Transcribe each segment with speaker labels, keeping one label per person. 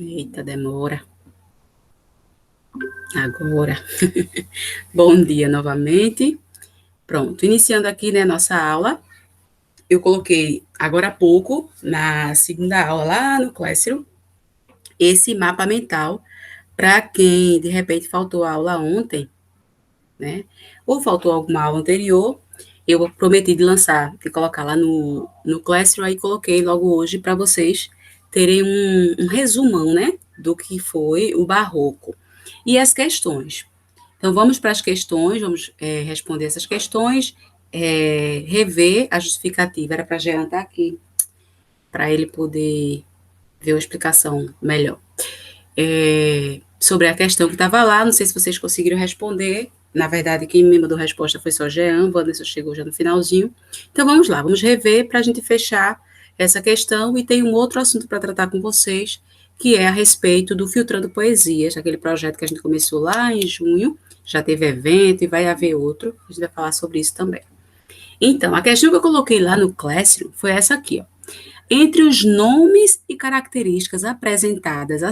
Speaker 1: Eita, demora. Agora. Bom dia novamente. Pronto, iniciando aqui, né, nossa aula. Eu coloquei agora há pouco, na segunda aula lá no Classroom, esse mapa mental para quem de repente faltou a aula ontem, né? Ou faltou alguma aula anterior. Eu prometi de lançar, de colocar lá no Classroom, aí coloquei logo hoje para vocês terem um resumão, né, do que foi o Barroco. E as questões. Então, vamos para as questões, vamos responder essas questões, rever a justificativa. Era para Jean estar aqui, para ele poder ver uma explicação melhor. Sobre a questão que estava lá, não sei se vocês conseguiram responder. Na verdade, quem me mandou a resposta foi só Jean, Vanessa chegou já no finalzinho. Então, vamos lá, vamos rever para a gente fechar essa questão. E tem um outro assunto para tratar com vocês, que é a respeito do Filtrando Poesias, aquele projeto que a gente começou lá em junho, já teve evento e vai haver outro, a gente vai falar sobre isso também. Então, a questão que eu coloquei lá no Classroom foi essa aqui, ó. Entre os nomes e características apresentados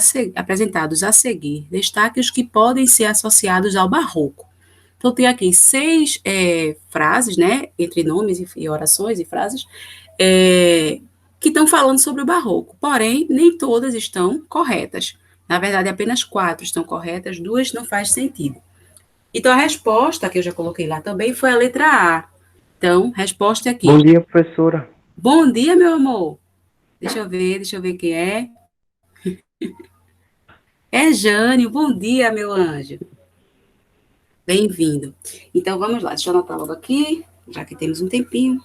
Speaker 1: a seguir, destaque os que podem ser associados ao barroco. Então, tem aqui 6 frases, né, entre nomes e orações e frases, que estão falando sobre o barroco, porém, nem todas estão corretas. Na verdade, apenas 4 estão corretas, 2 não faz sentido. Então, a resposta que eu já coloquei lá também foi a letra A. Então, resposta é
Speaker 2: Bom
Speaker 1: aqui.
Speaker 2: dia, professora.
Speaker 1: Bom dia, meu amor. Deixa eu ver quem é. É Jânio, bom dia, meu anjo. Bem-vindo. Então, vamos lá, deixa eu anotar logo aqui, já que temos um tempinho.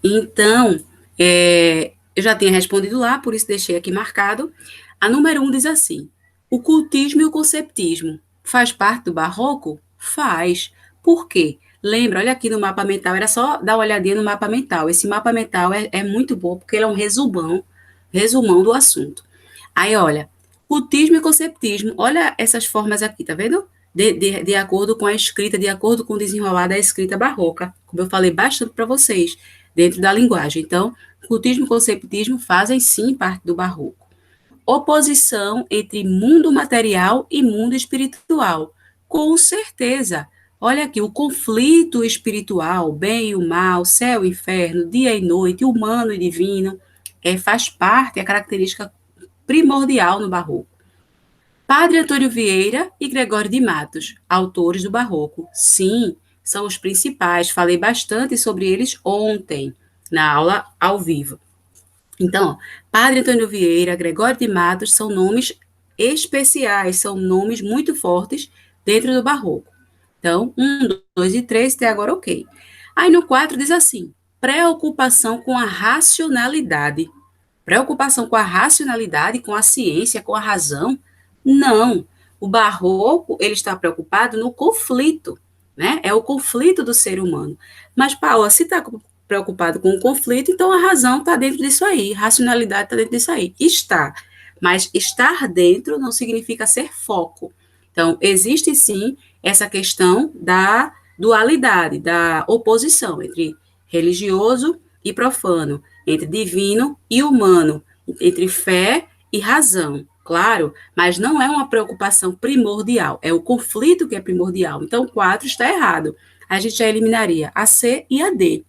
Speaker 1: Então, eu já tinha respondido lá, por isso deixei aqui marcado. A número 1 diz assim: o cultismo e o conceptismo faz parte do barroco? Faz. Por quê? Lembra, olha aqui no mapa mental, era só dar uma olhadinha no mapa mental. Esse mapa mental é muito bom, porque ele é um resumão do assunto. Aí, olha, cultismo e conceptismo, olha essas formas aqui, tá vendo? De acordo com a escrita, de acordo com o desenrolar da escrita barroca, como eu falei bastante para vocês, dentro da linguagem. Então, cultismo e conceptismo fazem sim parte do barroco. Oposição entre mundo material e mundo espiritual. Com certeza. Olha aqui, o conflito espiritual, bem e o mal, céu e inferno, dia e noite, humano e divino, faz parte, é característica primordial no barroco. Padre Antônio Vieira e Gregório de Matos, autores do barroco. Sim, são os principais. Falei bastante sobre eles ontem, na aula ao vivo. Então, ó, Padre Antônio Vieira, Gregório de Matos são nomes especiais, são nomes muito fortes dentro do barroco. Então, 1, 2 e 3, até agora ok. Aí no 4 diz assim: preocupação com a racionalidade. Preocupação com a racionalidade, com a ciência, com a razão? Não. O barroco, ele está preocupado no conflito, né? É o conflito do ser humano. Mas, Paula, se está preocupado com o conflito, então a razão está dentro disso aí, racionalidade está dentro disso aí. Está. Mas estar dentro não significa ser foco. Então, existe sim essa questão da dualidade, da oposição entre religioso e profano, entre divino e humano, entre fé e razão, claro, mas não é uma preocupação primordial, é o conflito que é primordial. Então, 4 está errado. A gente já eliminaria a C e a D.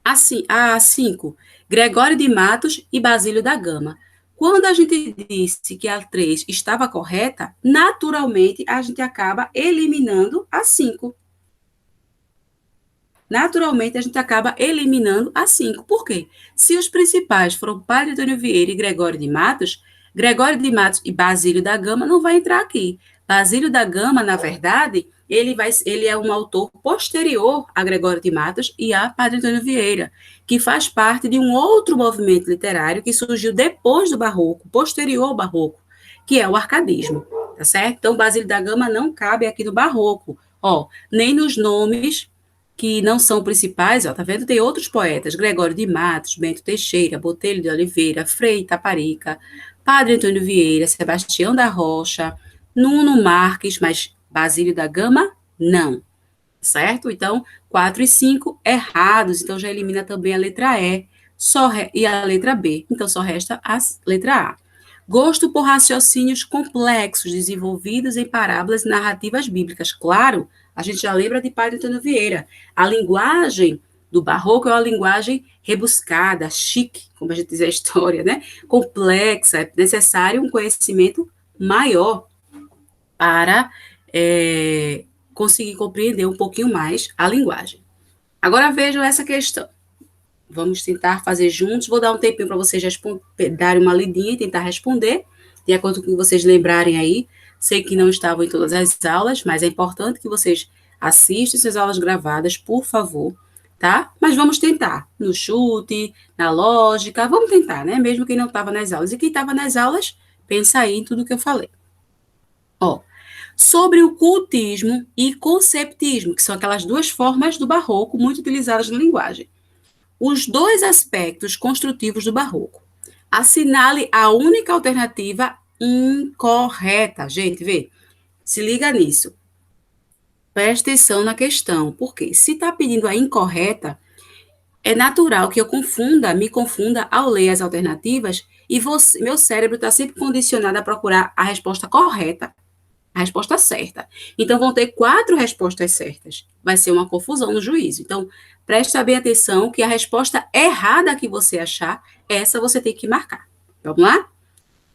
Speaker 1: Assim, a 5, Gregório de Matos e Basílio da Gama. Quando a gente disse que a 3 estava correta, naturalmente a gente acaba eliminando a 5. Naturalmente a gente acaba eliminando a 5. Por quê? Se os principais foram Padre Antônio Vieira e Gregório de Matos e Basílio da Gama não vai entrar aqui. Basílio da Gama, na verdade, ele é um autor posterior a Gregório de Matos e a Padre Antônio Vieira, que faz parte de um outro movimento literário que surgiu depois do Barroco, posterior ao Barroco, que é o arcadismo, tá certo? Então, Basílio da Gama não cabe aqui no Barroco, ó, nem nos nomes que não são principais, ó, tá vendo? Tem outros poetas, Gregório de Matos, Bento Teixeira, Botelho de Oliveira, Frei Taparica, Padre Antônio Vieira, Sebastião da Rocha, Nuno Marques, mas Basílio da Gama, não, certo? Então, 4 e 5 errados, então já elimina também a letra E, e a letra B. Então, só resta a letra A. Gosto por raciocínios complexos desenvolvidos em parábolas e narrativas bíblicas. Claro, a gente já lembra de Padre Antônio Vieira. A linguagem do barroco é uma linguagem rebuscada, chique, como a gente diz a história, né? Complexa, é necessário um conhecimento maior para conseguir compreender um pouquinho mais a linguagem. Agora vejam essa questão. Vamos tentar fazer juntos. Vou dar um tempinho para vocês darem uma lidinha e tentar responder, de acordo com o que vocês lembrarem aí. Sei que não estavam em todas as aulas, mas é importante que vocês assistam essas aulas gravadas, por favor, tá? Mas vamos tentar, no chute, na lógica, vamos tentar, né? Mesmo quem não estava nas aulas. E quem estava nas aulas, pensa aí em tudo que eu falei. Ó, sobre o cultismo e conceptismo, que são aquelas duas formas do barroco muito utilizadas na linguagem. Os dois aspectos construtivos do barroco. Assinale a única alternativa incorreta. Gente, vê, se liga nisso. Presta atenção na questão, porque se está pedindo a incorreta, é natural que eu me confunda ao ler as alternativas e meu cérebro está sempre condicionado a procurar a resposta correta, a resposta certa. Então, vão ter 4 respostas certas. Vai ser uma confusão no juízo. Então, preste bem atenção que a resposta errada que você achar, essa você tem que marcar. Vamos lá?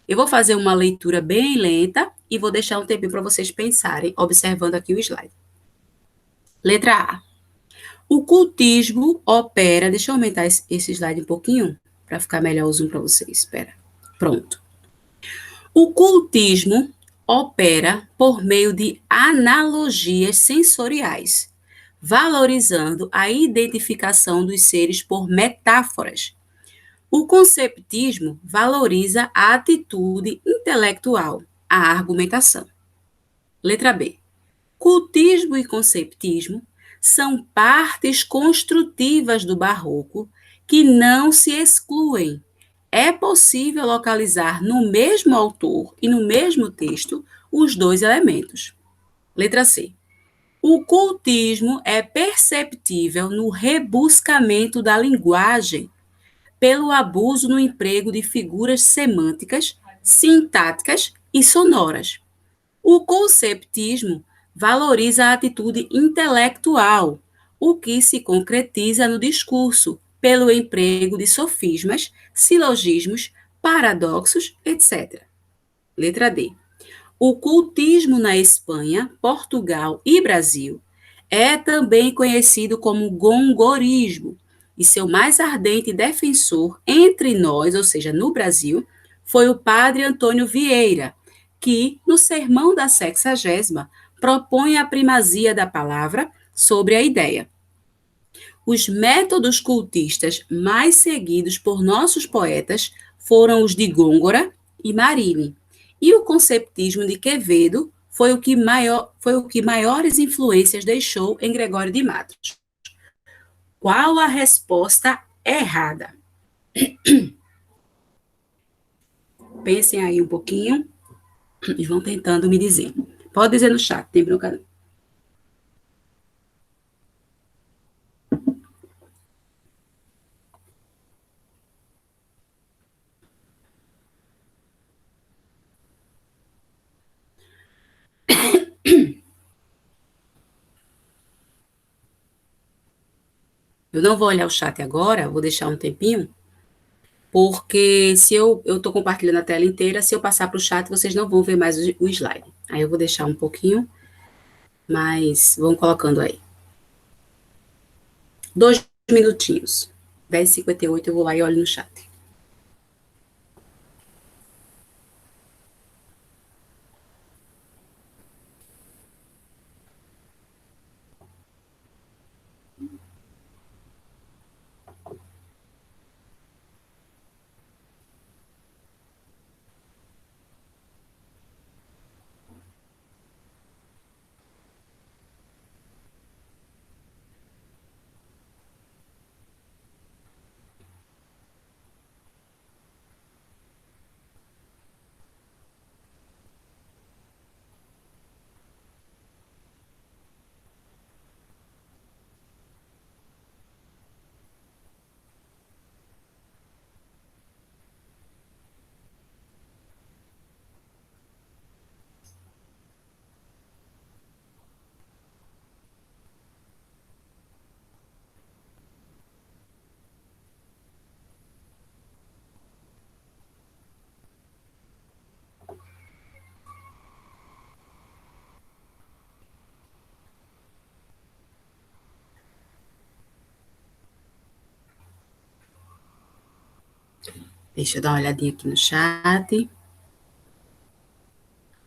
Speaker 1: Eu vou fazer uma leitura bem lenta e vou deixar um tempinho para vocês pensarem, observando aqui o slide. Letra A. O cultismo opera. Deixa eu aumentar esse slide um pouquinho, para ficar melhor o zoom para vocês. Espera. Pronto. O cultismo opera por meio de analogias sensoriais, valorizando a identificação dos seres por metáforas. O conceptismo valoriza a atitude intelectual, a argumentação. Letra B. Cultismo e conceptismo são partes construtivas do barroco que não se excluem. É possível localizar no mesmo autor e no mesmo texto os dois elementos. Letra C. O cultismo é perceptível no rebuscamento da linguagem, pelo abuso no emprego de figuras semânticas, sintáticas e sonoras. O conceptismo valoriza a atitude intelectual, o que se concretiza no discurso, pelo emprego de sofismas, silogismos, paradoxos, etc. Letra D. O cultismo na Espanha, Portugal e Brasil é também conhecido como gongorismo, e seu mais ardente defensor entre nós, ou seja, no Brasil, foi o padre Antônio Vieira, que, no Sermão da Sexagésima, propõe a primazia da palavra sobre a ideia. Os métodos cultistas mais seguidos por nossos poetas foram os de Gôngora e Marini, e o conceptismo de Quevedo foi o que maiores influências deixou em Gregório de Matos. Qual a resposta errada? Pensem aí um pouquinho e vão tentando me dizer. Pode dizer no chat, tem bronca não. Eu não vou olhar o chat agora, vou deixar um tempinho, porque se eu estou compartilhando a tela inteira, se eu passar para o chat, vocês não vão ver mais o slide. Aí eu vou deixar um pouquinho, mas vão colocando aí. 2 minutinhos. 10h58 eu vou lá e olho no chat. Deixa eu dar uma olhadinha aqui no chat.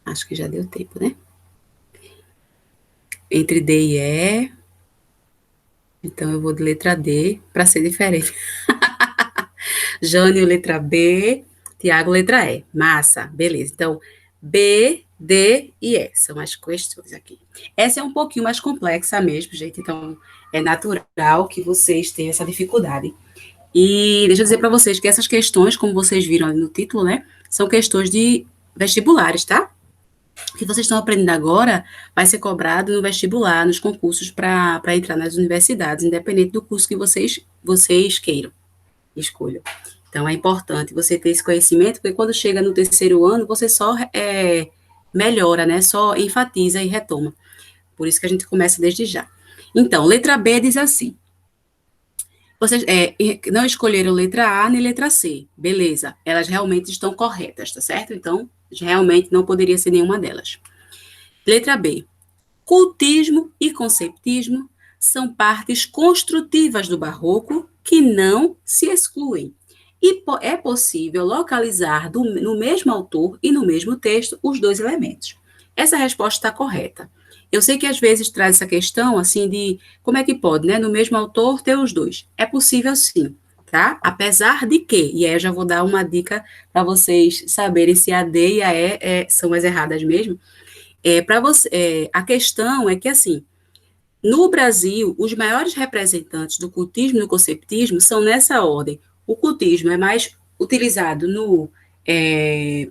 Speaker 1: Acho que já deu tempo, né? Entre D e E. Então eu vou de letra D para ser diferente. Jânio, letra B. Tiago, letra E. Massa, beleza. Então, B, D e E são as questões aqui. Essa é um pouquinho mais complexa mesmo, gente. Então, é natural que vocês tenham essa dificuldade. E deixa eu dizer para vocês que essas questões, como vocês viram ali no título, né, são questões de vestibulares, tá? O que vocês estão aprendendo agora vai ser cobrado no vestibular, nos concursos para entrar nas universidades, independente do curso que vocês queiram, escolham. Então, é importante você ter esse conhecimento, porque quando chega no terceiro ano, você só melhora, né? Só enfatiza e retoma. Por isso que a gente começa desde já. Então, letra B diz assim: vocês não escolheram letra A nem letra C. Beleza, elas realmente estão corretas, tá certo? Então, realmente não poderia ser nenhuma delas. Letra B. Cultismo e conceptismo são partes construtivas do barroco que não se excluem. E é possível localizar no mesmo autor e no mesmo texto os dois elementos. Essa resposta está correta. Eu sei que às vezes traz essa questão assim de como é que pode, né, no mesmo autor ter os dois. É possível sim, tá? Apesar de que, e aí eu já vou dar uma dica para vocês saberem se a D e a E são as erradas mesmo. Para você, a questão é que assim, no Brasil, os maiores representantes do cultismo e do conceptismo são nessa ordem. O cultismo é mais utilizado no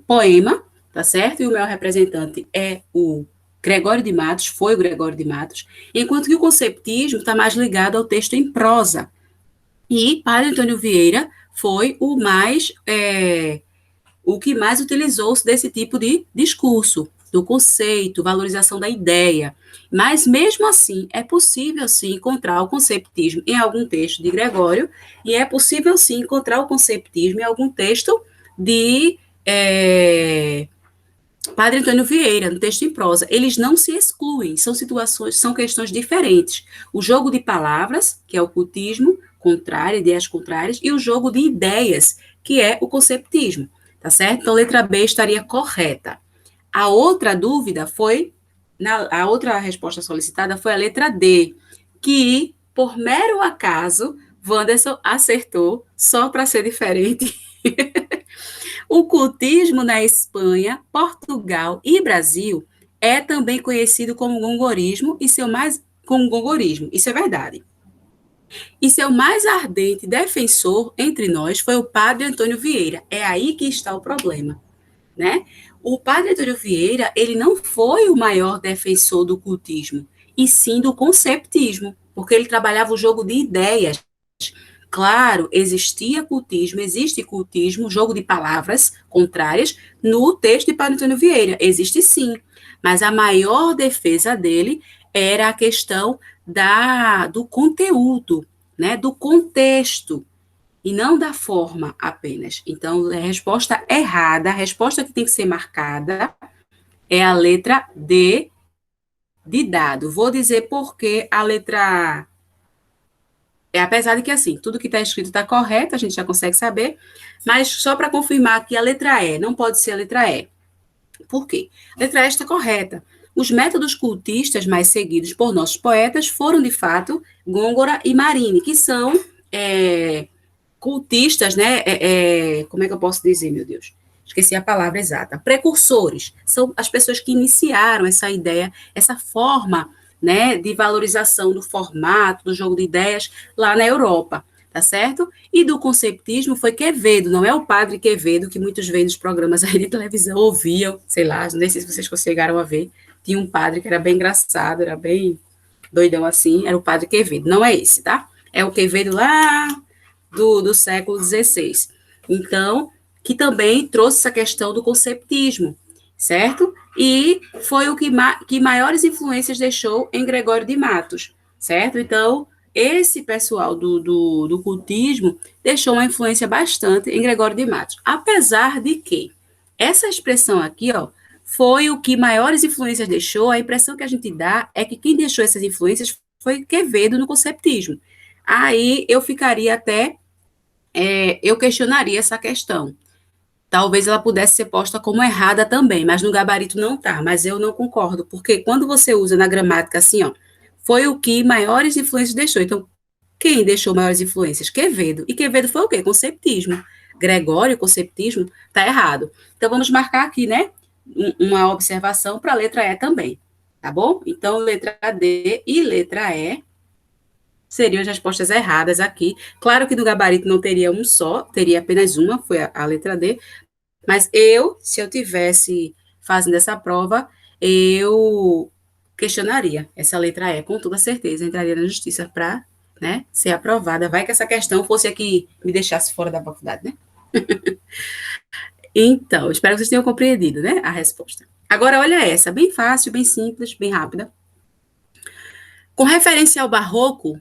Speaker 1: poema, tá certo? E o maior representante é o Gregório de Matos, foi o Gregório de Matos, enquanto que o conceptismo está mais ligado ao texto em prosa. E Padre Antônio Vieira foi o que mais utilizou-se desse tipo de discurso, do conceito, valorização da ideia. Mas, mesmo assim, é possível, sim, encontrar o conceptismo em algum texto de Gregório, e é possível, sim, encontrar o conceptismo em algum texto de Padre Antônio Vieira, no texto em prosa. Eles não se excluem, são situações, são questões diferentes. O jogo de palavras, que é o cultismo, contrário, ideias contrárias, e o jogo de ideias, que é o conceptismo. Tá certo? Então, letra B estaria correta. A outra dúvida foi, a outra resposta solicitada foi a letra D, que, por mero acaso, Wanderson acertou, só para ser diferente. O cultismo na Espanha, Portugal e Brasil é também conhecido como gongorismo e seu mais como gongorismo. Isso é verdade. E seu mais ardente defensor entre nós foi o padre Antônio Vieira. É aí que está o problema, né? O padre Antônio Vieira, ele não foi o maior defensor do cultismo, e sim do conceptismo, porque ele trabalhava o jogo de ideias. Claro, existia cultismo, existe cultismo, jogo de palavras contrárias no texto de Padre Antônio Vieira, existe sim, mas a maior defesa dele era a questão do conteúdo, né, do contexto, e não da forma apenas. Então, a resposta errada, a resposta que tem que ser marcada é a letra D de dado. Vou dizer por que a letra apesar de que, assim, tudo que está escrito está correto, a gente já consegue saber, mas só para confirmar que a letra E não pode ser a letra E. Por quê? A letra E está correta. Os métodos cultistas mais seguidos por nossos poetas foram, de fato, Gôngora e Marine, que são cultistas, né? Como é que eu posso dizer, meu Deus? Esqueci a palavra exata. Precursores. São as pessoas que iniciaram essa ideia, essa forma, né, de valorização do formato, do jogo de ideias lá na Europa, tá certo? E do conceptismo foi Quevedo, não é o padre Quevedo que muitos veem nos programas aí de televisão, ouviam, sei lá, não sei se vocês chegaram a ver, tinha um padre que era bem engraçado, era bem doidão assim, era o padre Quevedo, não é esse, tá? É o Quevedo lá do século XVI. Então, que também trouxe essa questão do conceptismo, certo? E foi o que maiores influências deixou em Gregório de Matos, certo? Então, esse pessoal do cultismo deixou uma influência bastante em Gregório de Matos. Apesar de que essa expressão aqui, ó, foi o que maiores influências deixou, a impressão que a gente dá é que quem deixou essas influências foi Quevedo no conceptismo. Aí eu ficaria até eu questionaria essa questão. Talvez ela pudesse ser posta como errada também, mas no gabarito não tá. Mas eu não concordo, porque quando você usa na gramática assim, ó, foi o que maiores influências deixou. Então, quem deixou maiores influências? Quevedo. E Quevedo foi o quê? Conceptismo. Gregório, conceptismo, tá errado. Então, vamos marcar aqui, né? Uma observação para a letra E também. Tá bom? Então, letra D e letra E seriam as respostas erradas aqui. Claro que no gabarito não teria um só, teria apenas uma, foi a letra D, mas eu, se eu tivesse fazendo essa prova, eu questionaria essa letra E, com toda certeza, entraria na justiça para, né, ser aprovada. Vai que essa questão fosse a que me deixasse fora da faculdade, né? Então, espero que vocês tenham compreendido, né, a resposta. Agora, olha essa, bem fácil, bem simples, bem rápida. Com referência ao barroco,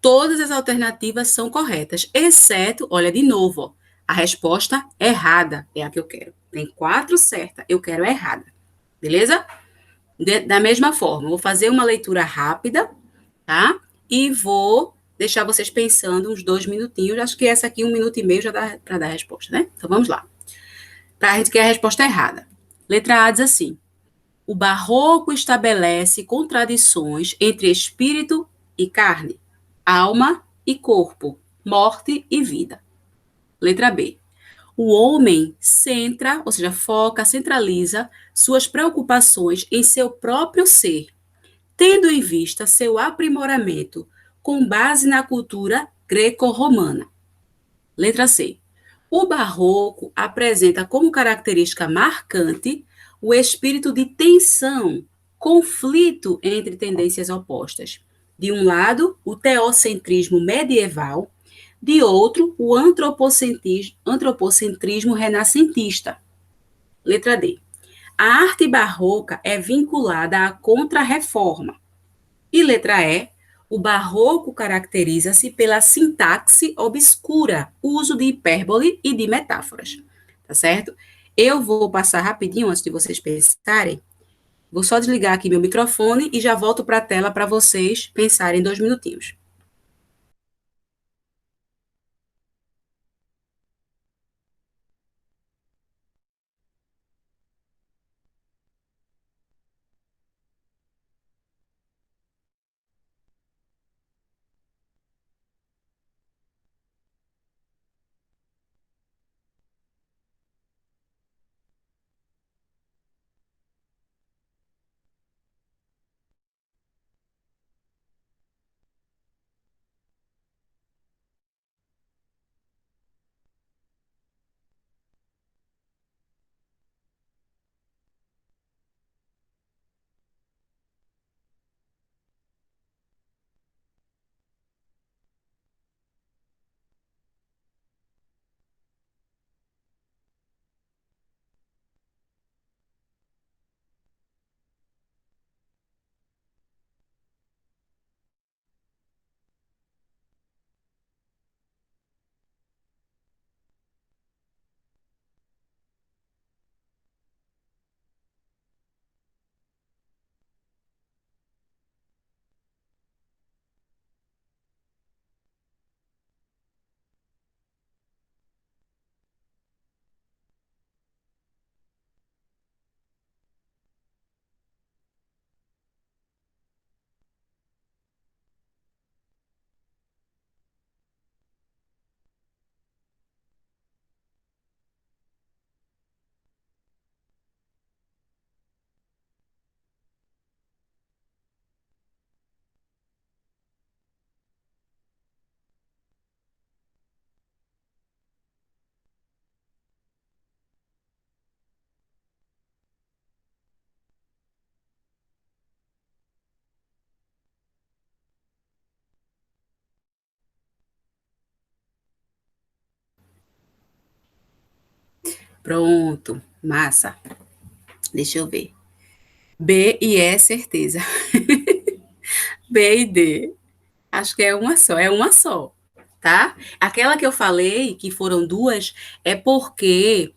Speaker 1: todas as alternativas são corretas, exceto, olha de novo, ó, a resposta errada é a que eu quero. Tem 4 certas, eu quero a errada. Beleza? Da mesma forma, vou fazer uma leitura rápida, tá? E vou deixar vocês pensando uns 2 minutinhos. Acho que essa aqui, 1 minuto e meio, já dá para dar a resposta, né? Então vamos lá. Para a gente que é a resposta errada. Letra A diz assim: o barroco estabelece contradições entre espírito e carne, alma e corpo, morte e vida. Letra B. O homem centra, ou seja, foca, centraliza suas preocupações em seu próprio ser, tendo em vista seu aprimoramento com base na cultura greco-romana. Letra C. O barroco apresenta como característica marcante o espírito de tensão, conflito entre tendências opostas. De um lado, o teocentrismo medieval, de outro, o antropocentrismo renascentista. Letra D. A arte barroca é vinculada à contrarreforma. E letra E, o barroco caracteriza-se pela sintaxe obscura, uso de hipérbole e de metáforas. Tá certo? Eu vou passar rapidinho antes de vocês pensarem. Vou só desligar aqui meu microfone e já volto para a tela para vocês pensarem 2 minutinhos. Pronto, massa. Deixa eu ver. B e E, certeza. B e D. Acho que é uma só, tá? Aquela que eu falei, que foram duas, é porque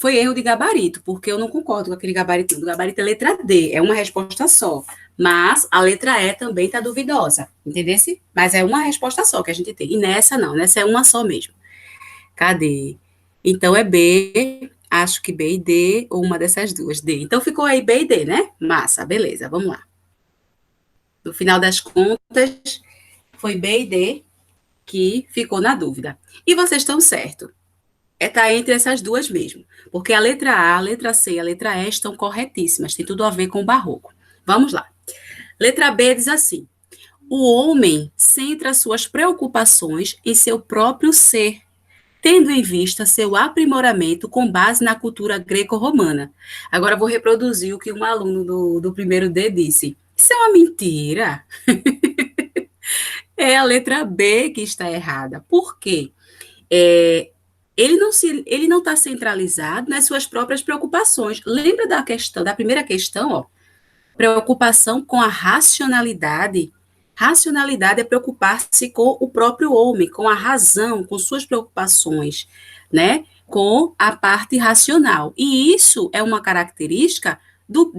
Speaker 1: foi erro de gabarito, porque eu não concordo com aquele gabarito. O gabarito é letra D, é uma resposta só. Mas a letra E também está duvidosa, entendesse? Mas é uma resposta só que a gente tem. E nessa não, nessa é uma só mesmo. Cadê? Então é B, acho que B e D, ou uma dessas duas, D. Então ficou aí B e D, né? Massa, beleza, vamos lá. No final das contas, foi B e D que ficou na dúvida. E vocês estão certos. Tá entre essas duas mesmo. Porque a letra A, a letra C e a letra E estão corretíssimas. Tem tudo a ver com o barroco. Vamos lá. Letra B diz assim: o homem centra suas preocupações em seu próprio ser, tendo em vista seu aprimoramento com base na cultura greco-romana. Agora vou reproduzir o que um aluno do primeiro D disse. Isso é uma mentira. É a letra B que está errada. Por quê? É, ele não está centralizado nas suas próprias preocupações. Lembra da questão, da primeira questão, ó? Preocupação com a racionalidade. Racionalidade é preocupar-se com o próprio homem, com a razão, com suas preocupações, né? Com a parte racional. E isso é uma característica do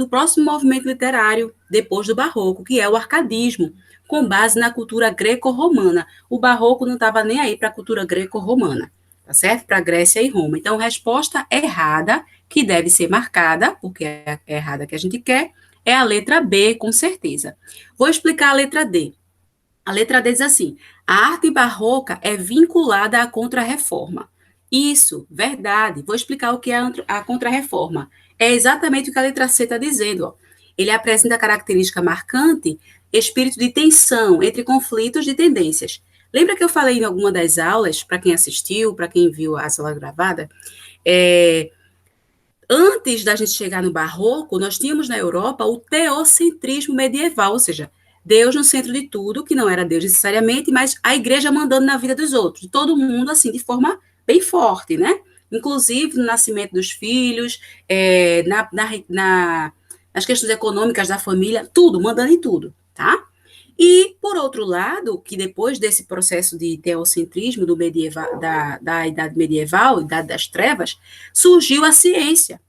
Speaker 1: próximo movimento literário, depois do Barroco, que é o arcadismo, com base na cultura greco-romana. O Barroco não estava nem aí para a cultura greco-romana, tá certo? Para a Grécia e Roma. Então, resposta errada, que deve ser marcada, porque é a errada que a gente quer, é a letra B, com certeza. Vou explicar a letra D. A letra D diz assim: a arte barroca é vinculada à contrarreforma. Isso, verdade. Vou explicar o que é a contrarreforma. É exatamente o que a letra C está dizendo. Ó. Ele apresenta a característica marcante, espírito de tensão entre conflitos de tendências. Lembra que eu falei em alguma das aulas, para quem assistiu, para quem viu a aula gravada, é, antes da gente chegar no barroco, nós tínhamos na Europa o teocentrismo medieval, ou seja, Deus no centro de tudo, que não era Deus necessariamente, mas a igreja mandando na vida dos outros, de todo mundo, assim, de forma bem forte, né? Inclusive no nascimento dos filhos, nas questões econômicas da família, tudo, mandando em tudo, tá? E, por outro lado, que depois desse processo de teocentrismo do medieval, da Idade Medieval, Idade das Trevas, surgiu a ciência.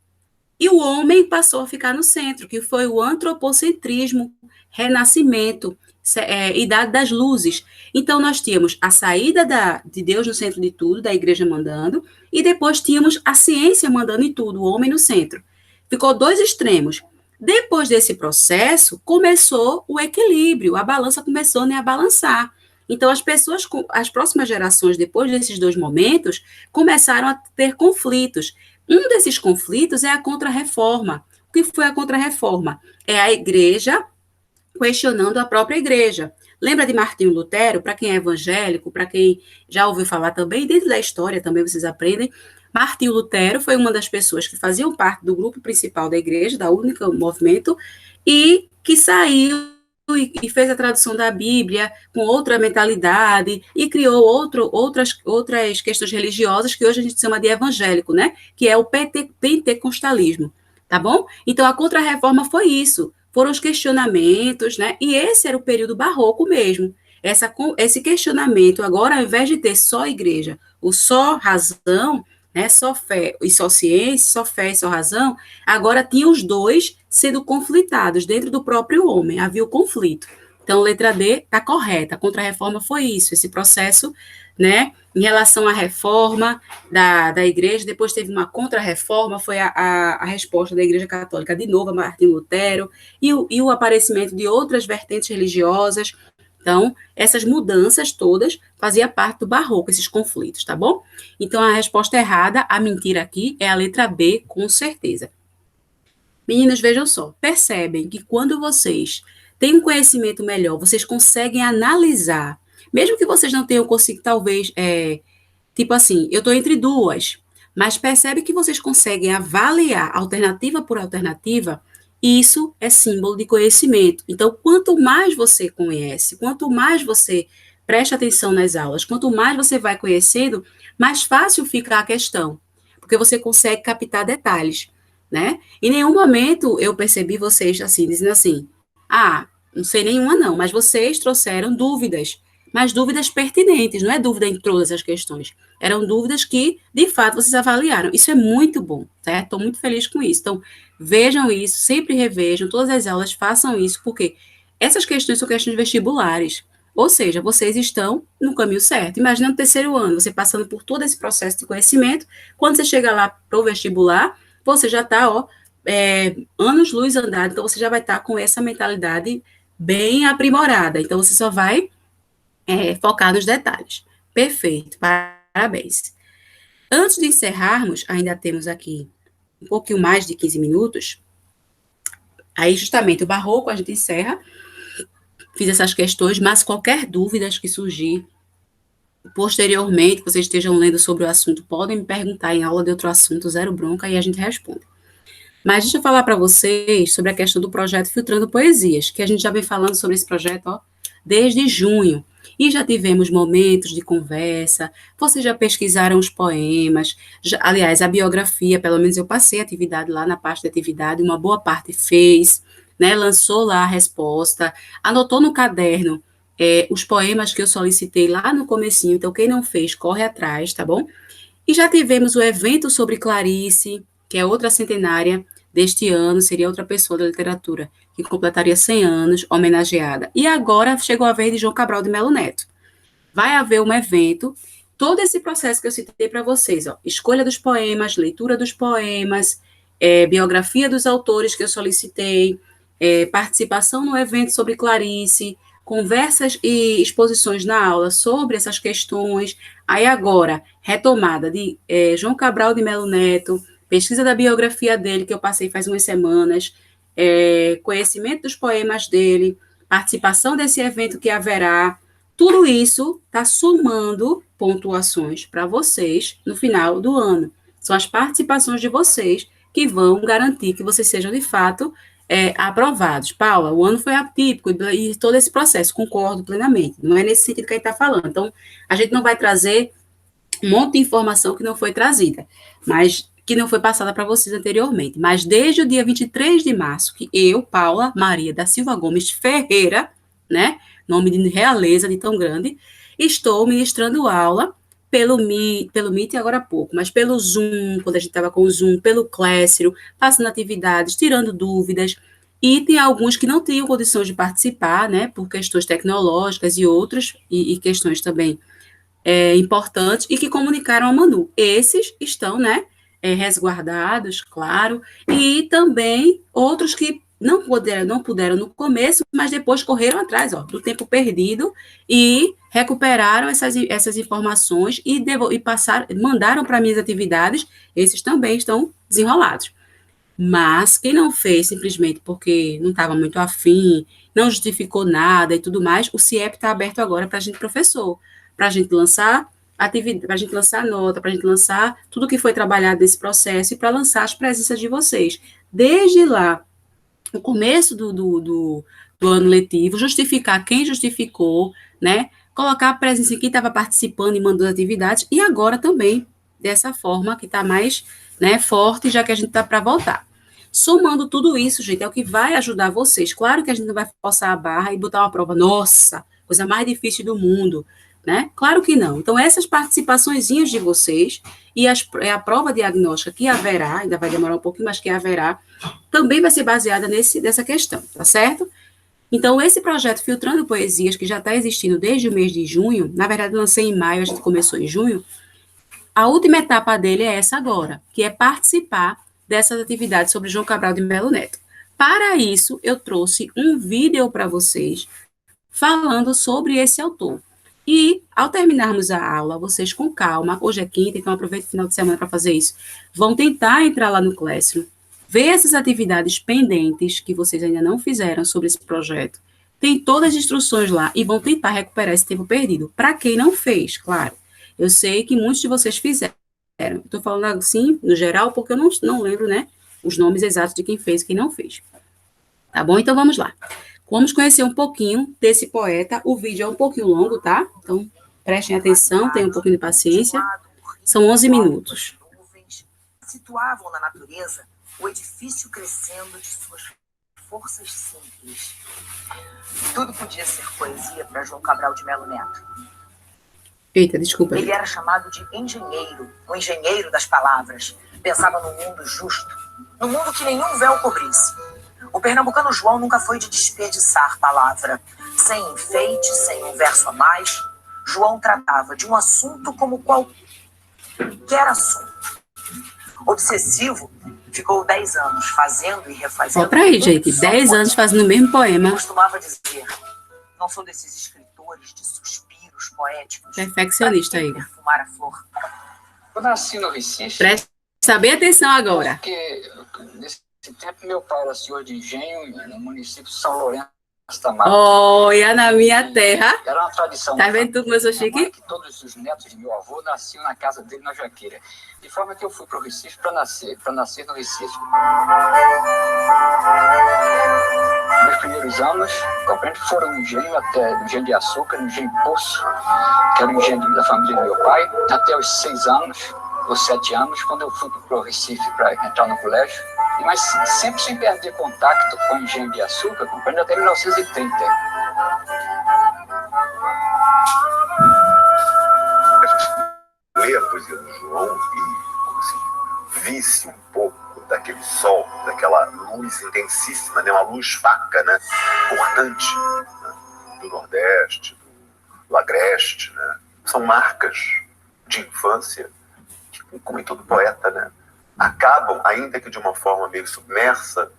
Speaker 1: E o homem passou a ficar no centro, que foi o antropocentrismo, renascimento, idade das luzes. Então, nós tínhamos a saída de Deus no centro de tudo, da igreja mandando, e depois tínhamos a ciência mandando em tudo, o homem no centro. Ficou dois extremos. Depois desse processo, começou o equilíbrio, a balança começou, né, a balançar. Então, as próximas gerações, depois desses dois momentos, começaram a ter conflitos. Um desses conflitos é a contrarreforma. O que foi a contrarreforma? É a igreja questionando a própria igreja. Lembra de Martinho Lutero? Para quem é evangélico, para quem já ouviu falar também, dentro da história também vocês aprendem. Martinho Lutero foi uma das pessoas que faziam parte do grupo principal da igreja, da única movimento, e que saiu e fez a tradução da Bíblia com outra mentalidade e criou outras questões religiosas que hoje a gente chama de evangélico, né? Que é o pentecostalismo, tá bom? Então, a Contra-Reforma foi isso, foram os questionamentos, né? E esse era o período barroco mesmo. Esse questionamento, agora, ao invés de ter só igreja, o só razão, né, só fé e só ciência, só fé e só razão, agora tinha os dois sendo conflitados dentro do próprio homem, havia o conflito. Então, letra D está correta, a Contra-Reforma foi isso, esse processo, né, em relação à reforma da igreja, depois teve uma Contra-Reforma, foi a resposta da Igreja Católica, de novo, a Martinho Lutero, e o aparecimento de outras vertentes religiosas. Então, essas mudanças todas faziam parte do barroco, esses conflitos, tá bom? Então, a resposta errada, a mentira aqui, é a letra B, com certeza. Meninas, vejam só, percebem que quando vocês têm um conhecimento melhor, vocês conseguem analisar, mesmo que vocês não tenham conseguido, talvez, tipo assim, eu estou entre duas, mas percebe que vocês conseguem avaliar alternativa por alternativa, isso é símbolo de conhecimento. Então, quanto mais você conhece, quanto mais você presta atenção nas aulas, quanto mais você vai conhecendo, mais fácil fica a questão, porque você consegue captar detalhes, né? Em nenhum momento eu percebi vocês assim, dizendo assim, ah, não sei nenhuma não, mas vocês trouxeram dúvidas, mas dúvidas pertinentes, não é dúvida em todas as questões. Eram dúvidas que, de fato, vocês avaliaram. Isso é muito bom, certo? Estou muito feliz com isso. Então, vejam isso, sempre revejam, todas as aulas façam isso, porque essas questões são questões vestibulares. Ou seja, vocês estão no caminho certo. Imagina no terceiro ano, você passando por todo esse processo de conhecimento, quando você chega lá para o vestibular, você já está, anos-luz andado, então você já vai estar com essa mentalidade bem aprimorada. Então, você só vai focar nos detalhes. Perfeito, parabéns. Antes de encerrarmos, ainda temos aqui um pouquinho mais de 15 minutos. Aí, justamente, o barroco a gente encerra. Fiz essas questões, mas qualquer dúvida que surgir posteriormente, que vocês estejam lendo sobre o assunto, podem me perguntar em aula de outro assunto, zero bronca, e a gente responde. Mas deixa eu falar para vocês sobre a questão do projeto Filtrando Poesias, que a gente já vem falando sobre esse projeto desde junho. E já tivemos momentos de conversa, vocês já pesquisaram os poemas, aliás, a biografia, pelo menos eu passei a atividade lá na parte de atividade, uma boa parte fez, né, lançou lá a resposta, anotou no caderno os poemas que eu solicitei lá no comecinho, então quem não fez, corre atrás, tá bom? E já tivemos o evento sobre Clarice, que é outra centenária deste ano, seria outra pessoa da literatura, que completaria 100 anos, homenageada. E agora chegou a vez de João Cabral de Melo Neto. Vai haver um evento, todo esse processo que eu citei para vocês, escolha dos poemas, leitura dos poemas, biografia dos autores que eu solicitei, participação no evento sobre Clarice, conversas e exposições na aula sobre essas questões. Aí agora, retomada de João Cabral de Melo Neto, pesquisa da biografia dele, que eu passei faz umas semanas, conhecimento dos poemas dele, participação desse evento que haverá. Tudo isso está somando pontuações para vocês no final do ano. São as participações de vocês que vão garantir que vocês sejam, de fato, aprovados. Paula, o ano foi atípico e todo esse processo, concordo plenamente. Não é nesse sentido que a gente está falando. Então, a gente não vai trazer um monte de informação que não foi trazida, mas que não foi passada para vocês anteriormente. Mas desde o dia 23 de março, que eu, Paula Maria da Silva Gomes Ferreira, né, nome de realeza de tão grande, estou ministrando aula pelo Meet agora há pouco, mas pelo Zoom, quando a gente estava com o Zoom, pelo Classroom, passando atividades, tirando dúvidas, e tem alguns que não tinham condições de participar, né, por questões tecnológicas e outras, e questões também importantes, e que comunicaram a Manu. Esses estão, né, resguardados, claro, e também outros que não puderam no começo, mas depois correram atrás, do tempo perdido e recuperaram essas informações e mandaram para minhas atividades. Esses também estão desenrolados. Mas quem não fez simplesmente porque não estava muito afim, não justificou nada e tudo mais, o CIEP está aberto agora para a gente, professor, para a gente lançar atividade, para a gente lançar nota, para a gente lançar tudo que foi trabalhado nesse processo e para lançar as presenças de vocês. Desde lá, no começo do ano letivo, justificar quem justificou, né? Colocar a presença em quem estava participando e mandando atividades, e agora também, dessa forma que está mais, né, forte, já que a gente está para voltar. Somando tudo isso, gente, é o que vai ajudar vocês. Claro que a gente não vai forçar a barra e botar uma prova, nossa, coisa mais difícil do mundo, né? Claro que não. Então, essas participaçõezinhas de vocês e a prova diagnóstica que haverá, ainda vai demorar um pouquinho, mas que haverá, também vai ser baseada nessa questão, tá certo? Então, esse projeto Filtrando Poesias, que já está existindo desde o mês de junho, na verdade, eu lancei em maio, a gente começou em junho, a última etapa dele é essa agora, que é participar dessas atividades sobre João Cabral de Melo Neto. Para isso, eu trouxe um vídeo para vocês falando sobre esse autor. E, ao terminarmos a aula, vocês com calma, hoje é quinta, então aproveita o final de semana para fazer isso, vão tentar entrar lá no Classroom, ver essas atividades pendentes que vocês ainda não fizeram sobre esse projeto. Tem todas as instruções lá e vão tentar recuperar esse tempo perdido. Para quem não fez, claro. Eu sei que muitos de vocês fizeram. Estou falando assim, no geral, porque eu não lembro, né, os nomes exatos de quem fez e quem não fez. Tá bom? Então, vamos lá. Vamos conhecer um pouquinho desse poeta. O vídeo é um pouquinho longo, tá? Então, prestem atenção, tenham um pouquinho de paciência. São 11 minutos.
Speaker 2: Situavam na natureza o edifício crescendo de suas forças simples. Tudo podia ser poesia para João Cabral de Melo Neto.
Speaker 1: Eita, desculpa.
Speaker 2: Ele era chamado de engenheiro, o engenheiro das palavras. Pensava num mundo justo, num mundo que nenhum véu cobrisse. O pernambucano João nunca foi de desperdiçar palavra. Sem enfeite, sem um verso a mais, João tratava de um assunto como qualquer assunto. Obsessivo, ficou 10 anos fazendo e refazendo.
Speaker 1: Olha pra aí, gente, 10 anos fazendo o mesmo poema.
Speaker 2: Costumava dizer, não sou desses escritores de suspiros poéticos.
Speaker 1: Perfeccionista aí.
Speaker 2: Perfumar a flor.
Speaker 3: Eu nasci no Recife.
Speaker 1: Presta bem atenção agora.
Speaker 3: Porque nesse tempo meu pai era senhor de engenho no município de São Lourenço da Mata.
Speaker 1: Olha, na minha terra.
Speaker 3: Era uma tradição.
Speaker 1: Tá vendo tudo, meu Chique?
Speaker 3: Que todos os netos de meu avô nasciam na casa dele na Jaqueira. De forma que eu fui para o Recife para nascer no Recife. Meus primeiros anos, compreende, foram no engenho até no engenho de açúcar, no engenho de Poço, que era o engenho da família do meu pai, até os 6 anos, ou 7 anos, quando eu fui para o Recife para entrar no colégio. Mas sempre sem perder contato com o engenho de açúcar, compreende, até 1930.
Speaker 4: Ler a poesia do João e assim, visse um pouco daquele sol, daquela luz intensíssima, né? Uma luz faca, né? Cortante, né? Do Nordeste, do Agreste, né? São marcas de infância que, como em todo poeta, né? Acabam, ainda que de uma forma meio submersa,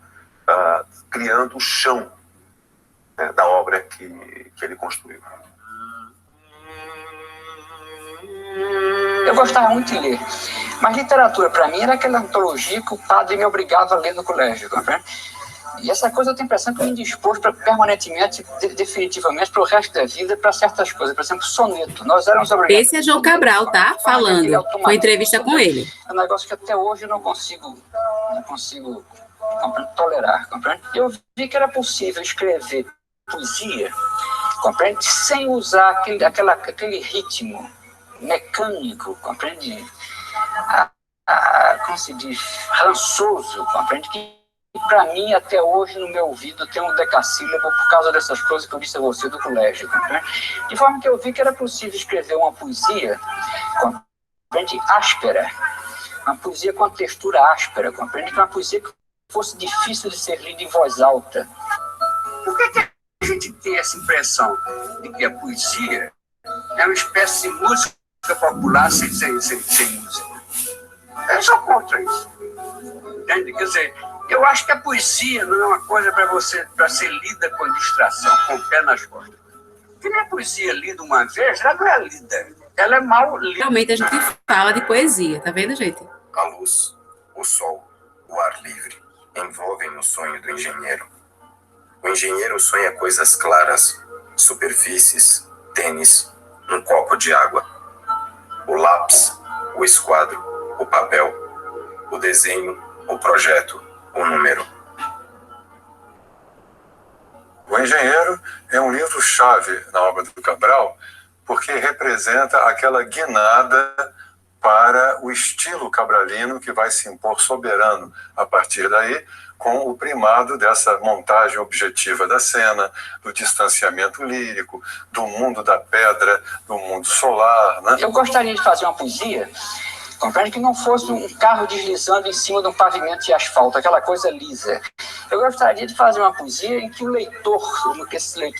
Speaker 4: criando o chão, né? Da obra que ele construiu.
Speaker 3: Eu gostava muito de ler, mas literatura para mim era aquela antologia que o padre me obrigava a ler no colégio, compreende? E essa coisa eu tenho a impressão que me dispôs permanentemente, definitivamente, para o resto da vida, para certas coisas. Por exemplo, soneto. Nós éramos obrigados.
Speaker 1: Esse é João Cabral, tá? Falando. Foi entrevista com ele.
Speaker 3: É um negócio que até hoje eu não consigo tolerar, compreende? Eu vi que era possível escrever poesia, compreende? Sem usar aquele ritmo mecânico, compreende? Como se diz? Rançoso, compreende? Que para mim, até hoje, no meu ouvido, tem um decassílabo por causa dessas coisas que eu disse a você do colégio, compreende? De forma que eu vi que era possível escrever uma poesia, compreende? Áspera, uma poesia com uma textura áspera, compreende? Uma poesia que fosse difícil de ser lida em voz alta. Por que a gente tem essa impressão de que a poesia é uma espécie de música popular sem música? Eu sou contra isso. Entende? Quer dizer, eu acho que a poesia não é uma coisa para ser lida com distração, com o pé nas costas. Porque nem a poesia lida uma vez, ela não é lida. Ela é mal lida.
Speaker 1: Realmente a gente fala de poesia, tá vendo, gente?
Speaker 4: A luz, o sol, o ar livre envolvem o sonho do engenheiro. O engenheiro sonha coisas claras, superfícies, tênis, um copo de água. O lápis, o esquadro, o papel, o desenho, o projeto, o número.
Speaker 5: O Engenheiro é um livro-chave na obra do Cabral, porque representa aquela guinada para o estilo cabralino que vai se impor soberano a partir daí, com o primado dessa montagem objetiva da cena, do distanciamento lírico, do mundo da pedra, do mundo solar, né?
Speaker 3: Eu gostaria de fazer uma poesia, compreende, que não fosse um carro deslizando em cima de um pavimento de asfalto, aquela coisa lisa. Eu gostaria de fazer uma poesia em que o leitor, no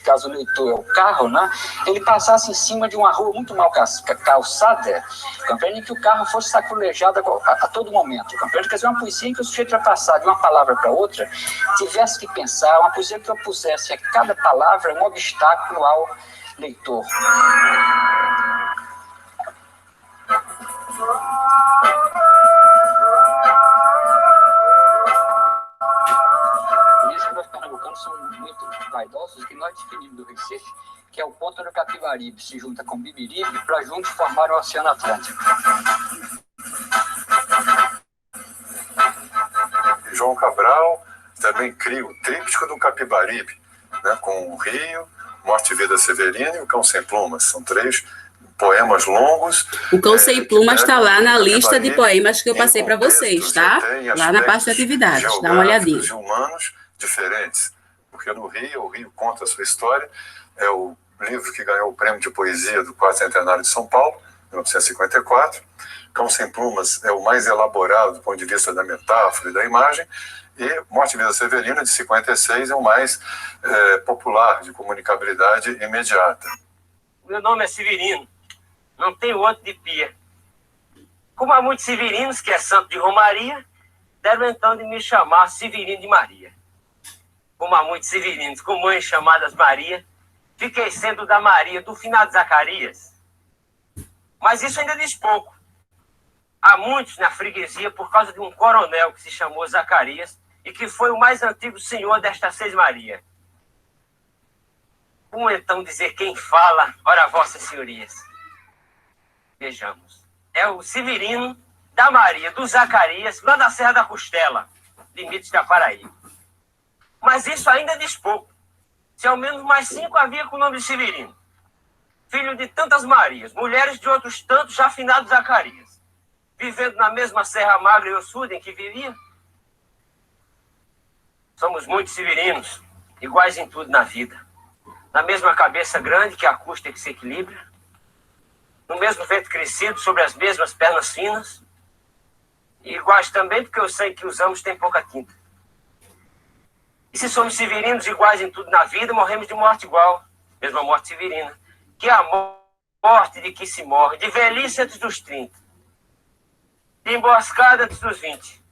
Speaker 3: caso o leitor é o carro, né, ele passasse em cima de uma rua muito mal calçada, compreende, que o carro fosse saculejado a todo momento, compreende? Quer dizer, uma poesia em que o sujeito vai passar de uma palavra para outra, tivesse que pensar, uma poesia que eu pusesse a cada palavra um obstáculo ao leitor. Por isso que nós pernambucanos somos muito vaidosos, que nós definimos do Recife, que é o ponto do Capibaribe, se junta com Bibiribe, para juntos formar o Oceano Atlântico.
Speaker 5: João Cabral também cria o tríptico do Capibaribe, né, com o Rio, Morte e Vida Severina e o Cão Sem Plumas. São 3 poemas longos.
Speaker 1: O Cão Sem Plumas está lá na lista de poemas que eu passei para vocês, tá? Lá na parte de atividades. Dá uma olhadinha.
Speaker 5: Humanos diferentes, porque no Rio, o Rio conta a sua história, é o livro que ganhou o prêmio de poesia do Quarto Centenário de São Paulo, 1954. Cão Sem Plumas é o mais elaborado do ponto de vista da metáfora e da imagem, e Morte e Vida Severina, de 56, é o mais popular, de comunicabilidade imediata.
Speaker 6: Meu nome é Severino, não tenho outro de pia. Como há muitos severinos, que é santo de Romaria, deram então de me chamar Severino de Maria. Como há muitos severinos com mães chamadas Maria, fiquei sendo da Maria do finado Zacarias. Mas isso ainda diz pouco. Há muitos na freguesia por causa de um coronel que se chamou Zacarias e que foi o mais antigo senhor desta Seis Maria. Como então dizer quem fala, ora vossas senhorias? Vejamos. É o Severino da Maria, do Zacarias, lá da Serra da Costela, limites da Paraíba. Mas isso ainda diz pouco. Se ao menos mais 5 havia com o nome de Severino, filho de tantas Marias, mulheres de outros tantos já finados Zacarias, vivendo na mesma Serra Magra e Ossuda em que vivia. Somos muitos severinos, iguais em tudo na vida. Na mesma cabeça grande que acusta e que se equilibra, no mesmo vento crescido sobre as mesmas pernas finas, e iguais também porque o sangue que usamos tem pouca tinta. E se somos severinos iguais em tudo na vida, morremos de morte igual, mesma morte severina, que é a morte de que se morre, de velhice antes dos 30, de emboscada antes dos 20,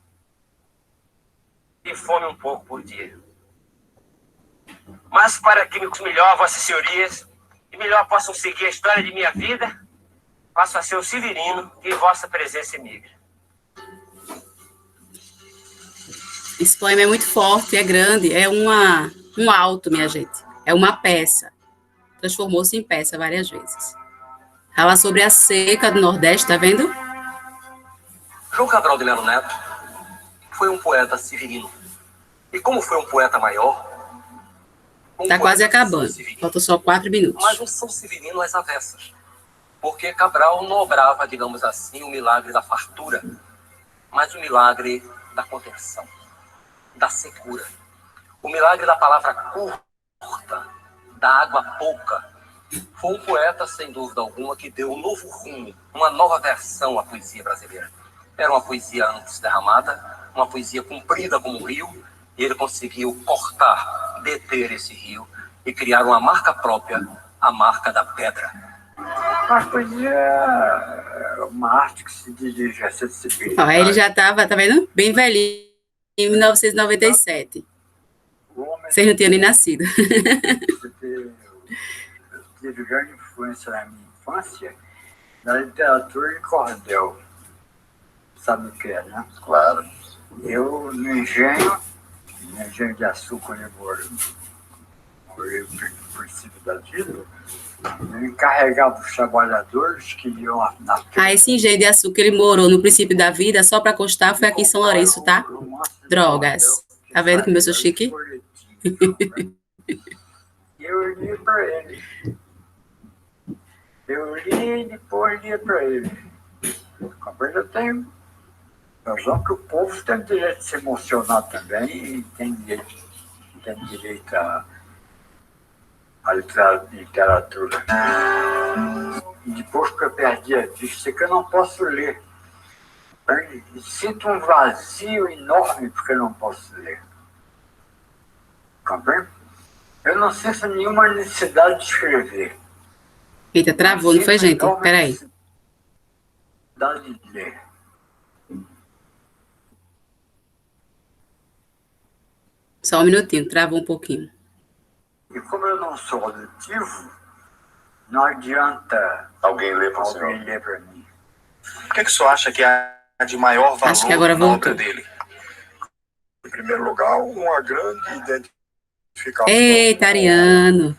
Speaker 6: de fome um pouco por dia. Mas para que me melhor, vossas senhorias, e melhor possam seguir a história de minha vida, passo a ser o Severino que em vossa presença emigra.
Speaker 1: Esse poema é muito forte, é grande, é um alto, minha gente. É uma peça. Transformou-se em peça várias vezes. Fala sobre a seca do Nordeste, tá vendo?
Speaker 7: João Cabral de Melo Neto foi um poeta severino. E como foi um poeta maior...
Speaker 1: Tá quase acabando. Faltam só 4 minutos.
Speaker 7: Mas um São Severino às avessas. Porque Cabral não obrava, digamos assim, o milagre da fartura, mas o milagre da contenção, da secura. O milagre da palavra curta, da água pouca. Foi um poeta, sem dúvida alguma, que deu um novo rumo, uma nova versão à poesia brasileira. Era uma poesia antes derramada, uma poesia comprida como um rio, e ele conseguiu cortar, deter esse rio e criar uma marca própria, a marca da pedra.
Speaker 8: A poesia é uma arte que se dirige a sensibilidade.
Speaker 1: Ó, ele já estava, tá vendo? Bem velhinho, em 1997. Vocês não tinham nem nascido.
Speaker 8: Eu tive grande influência na minha infância na literatura de cordel. Sabe o que é, né?
Speaker 4: Claro.
Speaker 8: Eu, no engenho de açúcar, onde eu morei no princípio da vida, eu encarregava os trabalhadores que iam na...
Speaker 1: Ah, esse engenho de açúcar, ele morou no princípio da vida, só para constar, foi aqui em São Lourenço, tá? Drogas. Tá vendo como eu sou chique?
Speaker 8: Eu li para ele. Eu li e depois li para ele. Eu tenho razão que o povo tem direito de se emocionar também e tem direito à literatura. E depois que eu perdi a vista, que eu não posso ler. Eu sinto um vazio enorme porque eu não posso ler. Compreende? Eu não sinto nenhuma necessidade de escrever.
Speaker 1: Eita, travou, não foi, gente? Peraí.
Speaker 8: Necessidade de ler.
Speaker 1: Só um minutinho, travou um pouquinho.
Speaker 8: E como eu não sou auditivo, não adianta
Speaker 4: Alguém lê para
Speaker 8: mim.
Speaker 9: O que o senhor acha que é de maior valor
Speaker 1: Acho que agora
Speaker 9: na
Speaker 1: voltou.
Speaker 9: obra dele?
Speaker 5: Em primeiro lugar, uma grande identificação
Speaker 1: Eita, Ariano.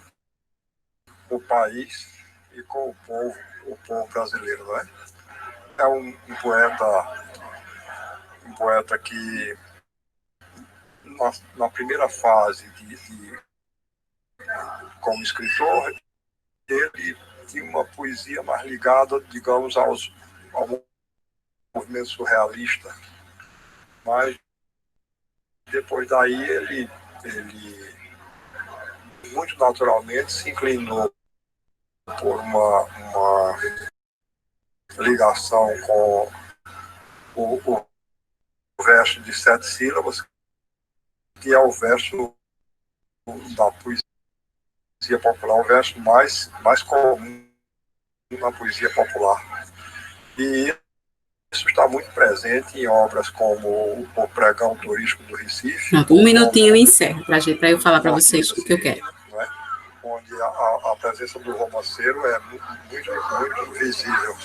Speaker 5: com o país e com o povo brasileiro, não é? É um poeta que na primeira fase como escritor, ele tinha uma poesia mais ligada, digamos, ao movimento surrealista. Mas depois daí ele ele muito naturalmente se inclinou por uma ligação com o verso de 7 sílabas, que é o verso da poesia popular, o verso mais comum na poesia popular. E isso está muito presente em obras como o Pregão Turístico do Recife.
Speaker 1: Um minutinho e encerro, para eu falar para vocês o que eu quero.
Speaker 5: Né? Onde a presença do romanceiro é muito visível.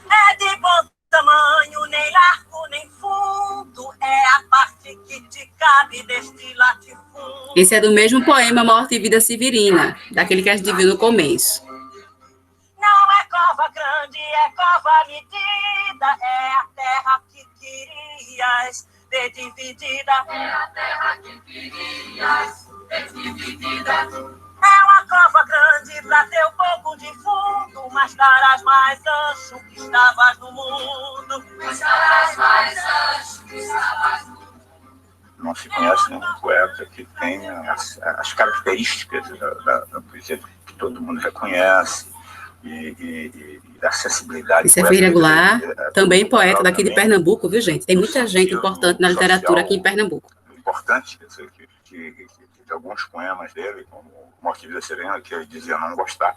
Speaker 2: É de bom tamanho, nem largo, nem fundo, é a parte que te cabe deste latifúndio.
Speaker 1: Esse é do mesmo poema Morte e Vida Severina, daquele que a gente viu no começo.
Speaker 2: Não é cova grande, é cova medida, é a terra que querias ter dividida. É a terra que querias ter dividida. É uma cova grande pra teu pouco de fundo, mas darás mais ancho que estavas no mundo. Mas darás mais ancho que estavas no mundo.
Speaker 3: Não se conhece nenhum poeta que tenha as características da poesia que todo mundo reconhece. E da acessibilidade.
Speaker 1: Isso é Ferreira Goulart, também poeta daqui de Pernambuco, viu, gente? Tem muita gente importante na literatura aqui em Pernambuco.
Speaker 3: Importante, quer dizer, que alguns poemas dele, como Morte e Vida Serena, que ele dizia não gostar,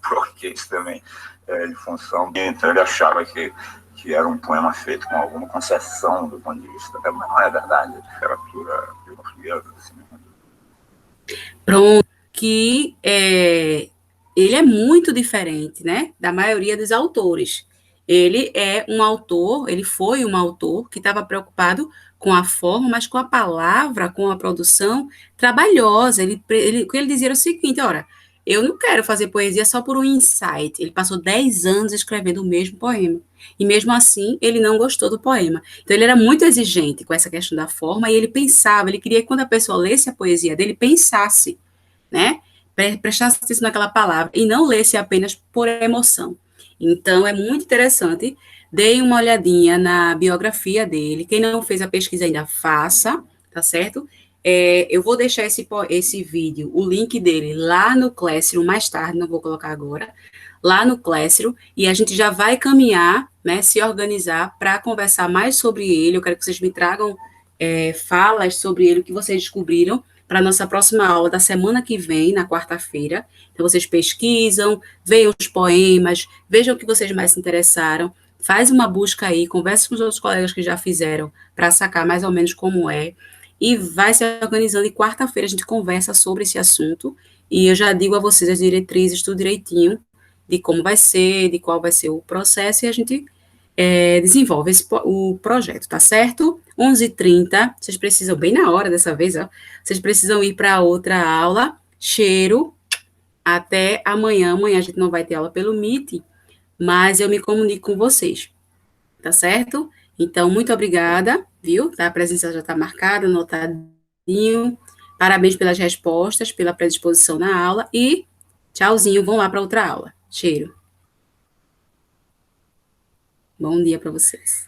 Speaker 3: porque isso também é em função de... Então ele achava que era um poema feito com alguma concessão do ponto de vista, mas não é verdade, a literatura portuguesa. Assim.
Speaker 1: Pronto, que ele é muito diferente, né, da maioria dos autores. Ele é um autor, ele foi um autor que estava preocupado com a forma, mas com a palavra, com a produção trabalhosa. O que ele dizia era o seguinte, ora, eu não quero fazer poesia só por um insight. Ele passou 10 anos escrevendo o mesmo poema. E mesmo assim, ele não gostou do poema. Então, ele era muito exigente com essa questão da forma, e ele pensava, ele queria que quando a pessoa lesse a poesia dele, pensasse, né? Prestasse atenção naquela palavra e não lesse apenas por emoção. Então, é muito interessante. Deem uma olhadinha na biografia dele. Quem não fez a pesquisa ainda, faça, tá certo? Eu vou deixar esse vídeo, o link dele, lá no Classroom mais tarde, não vou colocar agora, lá no Classroom, e a gente já vai caminhar, né, se organizar para conversar mais sobre ele. Eu quero que vocês me tragam falas sobre ele, o que vocês descobriram, para a nossa próxima aula da semana que vem, na quarta-feira. Então, vocês pesquisam, vejam os poemas, vejam o que vocês mais se interessaram, faz uma busca aí, converse com os outros colegas que já fizeram, para sacar mais ou menos como é, e vai se organizando, e quarta-feira a gente conversa sobre esse assunto, e eu já digo a vocês as diretrizes, tudo direitinho, de como vai ser, de qual vai ser o processo, e a gente desenvolve o projeto, tá certo? 11h30, vocês precisam, bem na hora dessa vez, ó, vocês precisam ir para outra aula. Cheiro, até amanhã. Amanhã a gente não vai ter aula pelo Meet, mas eu me comunico com vocês, tá certo? Então, muito obrigada, viu? A presença já está marcada, anotadinho. Parabéns pelas respostas, pela predisposição na aula, e tchauzinho, vão lá para outra aula. Cheiro. Bom dia para vocês.